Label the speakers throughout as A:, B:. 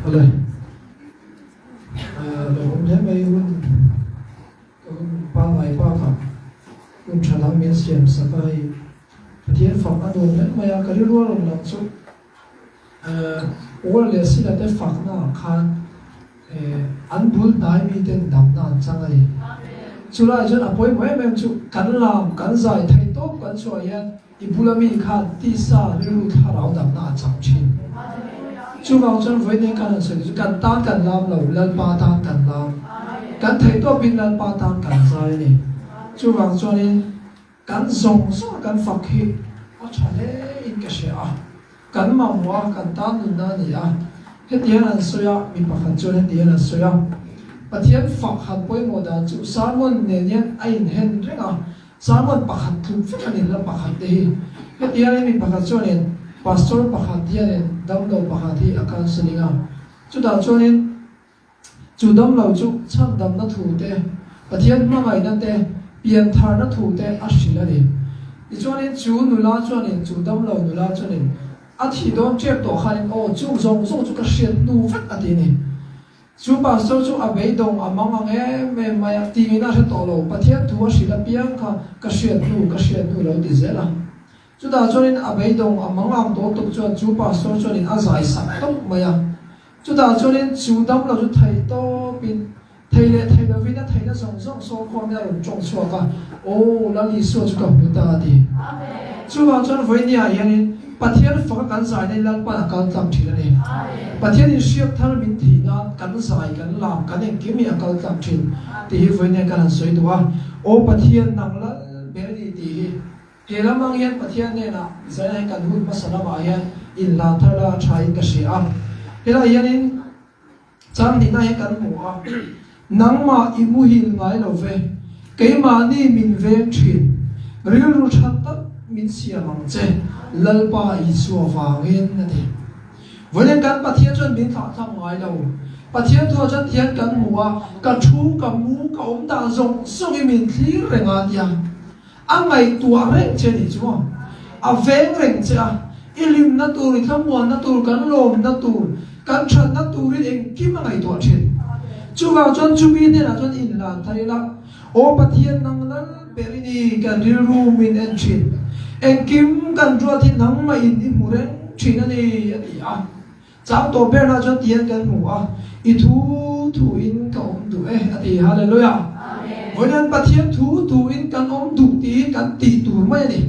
A: Alright. Là cũng thế mấy ba ngày ba khắp cũng trả lắm miễn xiêm sa cái thiên phật anh luôn đấy mà cái điều luôn làm chút ủa là xin là cái phật na khan anh bul nai mi tên đam na chẳng ai chú lại cho anh bồi mấy em chú cắn làm cắn dài thay tốt cắn xoay hen ibulami khan tisa riu tharau đam na chẳng chín chú vào trong với những cái sự chú cần tan cần làm lâu lần ba tan cần làm cần thấy tốt bên lần ba tan cần dài này chú vào cho nên cần dùng số cần phật hiệu ở chỗ này in cái gì à cần mong hoa cần tan luôn đó này à hết tiền là suy à mình bảo hành cho hết tiền là suy à và thiên phật hành bồi một đàn chú sáng môn này nhé anh hen rất à sáng môn bảo hành thu phép anh là bảo hành đi hết tiền này mình bảo hành cho nên pastor pakhatia ne damlo pakhathi akan suninga chuda chonin chudam lo chu chak dam na thu te pathian ma ngai na te pian thar na thu te ashila ni chonin chu nula chonin chudam lo nula chonin athi don chep to khanin o chu zong zong chu ka shen nu vat ati ni chu pastor chu abei dong amang ange me maya ti na se to lo pathian thu ashila piang ka shen nu lo di zela chú ta cho nên ở bên đông ở mong làm tổ tục cho chú pastor cho nên ở giải sản tốt mày chú ta cho nên chú tâm là chú thầy to bên thầy là vì nó thầy nó sống số con nó làm trồng xua cả ô là lý số chú cầm được ta đi chú vào cho nên với nhà hiện bắt thiên phật cắn giải nên là bắt cắn tập chỉ là này bắt thiên đi siết thằng mình thì nó cắn giải cắn làm cắn nên kiếm miệng cắn tập chỉ thì với nhà cắn soi đồ ô bắt thiên năng là bé đi thì hela mang hian pathian ne na zai nai kan hut masalama hian in la thala thai ka sia hela hianin chang ni na he kan mu a nangma imu hil ngai lo ve keima ni min ve thin ril ru that tak min sia mang che lalpa i suwa wangin na ti volen kan pathian chon min tha tham ngai lo pathian tho chan thian kan mu a ka thu ka mu ka om da zong song i min thlir renga dia anh ngày tua rèn chơi đi chú à vén rèn chơi à ilim na tu đi tham quan na tu cắn lom na tu cắn chân na tu đi em kim ngày tua chơi chú vào chọn chú bi này là chọn in là thay là ô bát thiên năng năng berini can đi room in and chin em kim can chua thiên năng mà in đi mù rèn chin anh đi à cháu tổ bé là chọn tiền can mù à ít thu in cầu đủ thì hallelujah với nên bắt thiên thu in căn ông đủ tí căn tỷ đủ mấy này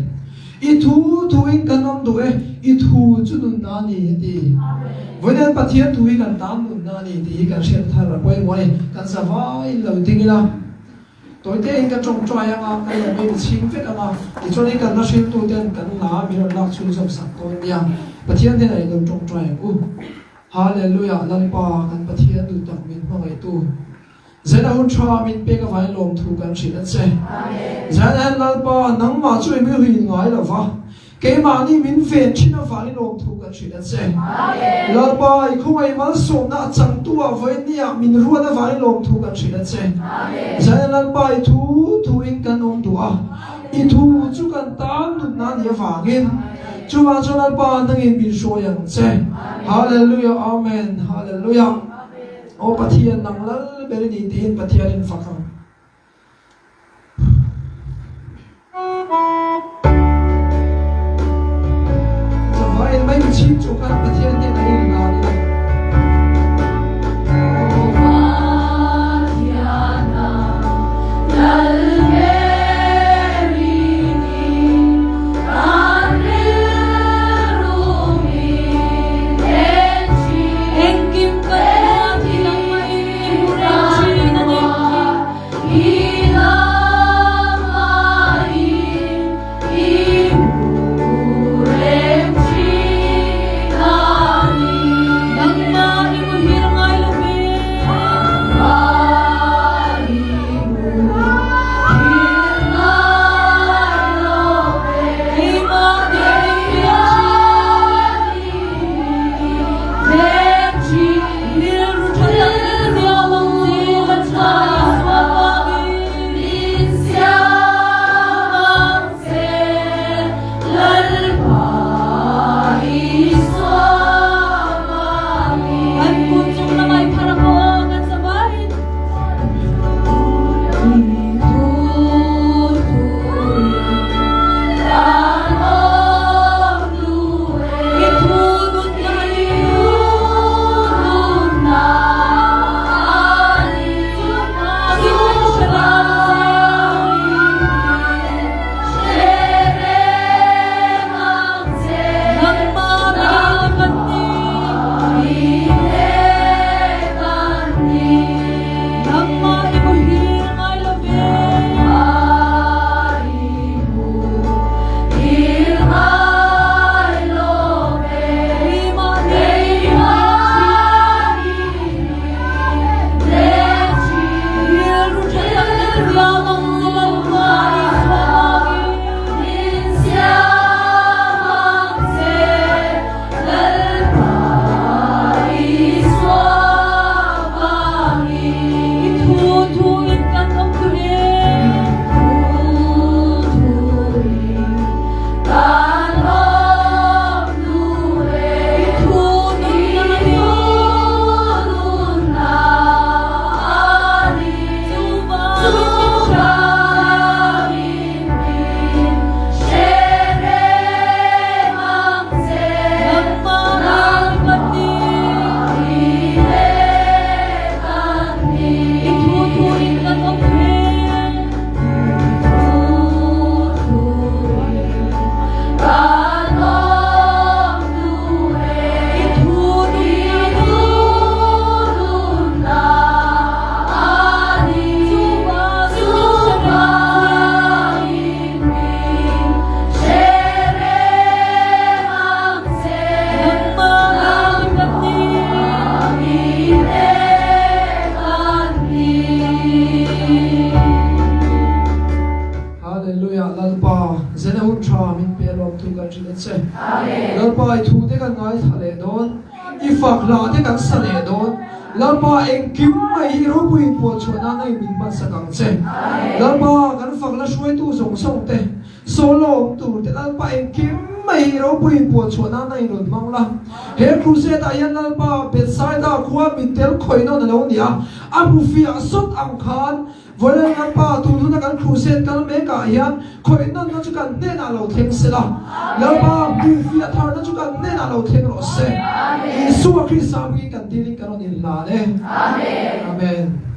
A: ít thu in căn ông đủ ít thu chút nụ nani thì với nên bắt thiên thu in căn tám nụ nani thì căn xem thay là quay ngoài căn sao vai lâu tiếng là tối nay căn trồng choai à cái là mình xin phép à thì cho nên căn nó xem tu tiên căn lá mình là chun sập sập con đi bắt thiên thế này cần trồng choai hallelujah lần ba căn bắt thiên đủ tập mình mọi người tu giờ nào cho mình bé cái vài lồng thuกันchỉ là thế giờ này là ba nắng mà chơi mới hình ngay là va cái mà đi mình về chỉ là vài lồng thuกันchỉ là thế là ba không ai mà sống na chẳng tua với nia mình luôn là vài lồng thuกันchỉ là thế giờ này là ba thu in cái ông tua ít thu chú cần tám được na địa vàng in chú mà cho là ba đang in bị soi yang thế hallelujah amen hallelujah ô pathian năng lal beri ni tin pathian in fakam zawai mai chi chu kan pathian ni nei la ni lalpa I thu te kan ngai thale don I fak la te kan sale don lalpa eng kim mai ro pui po chona nai min ban sakang che lalpa kan fak la shoi tu song song te solo tu te lalpa eng kim mai ro pui po chona nai ron mang la he crusade ayan lalpa Bethsaida khuwa mitel khoino na lo nia abu fi asot ang khan volen lalpa tu na kan crusade kan me ka yan khoino na chu kan ne na lo theng se la lalpa bu fi athar na chu kan ne na lo theng ro se Yesu Christ sa wi kan diling kan on in la ne amen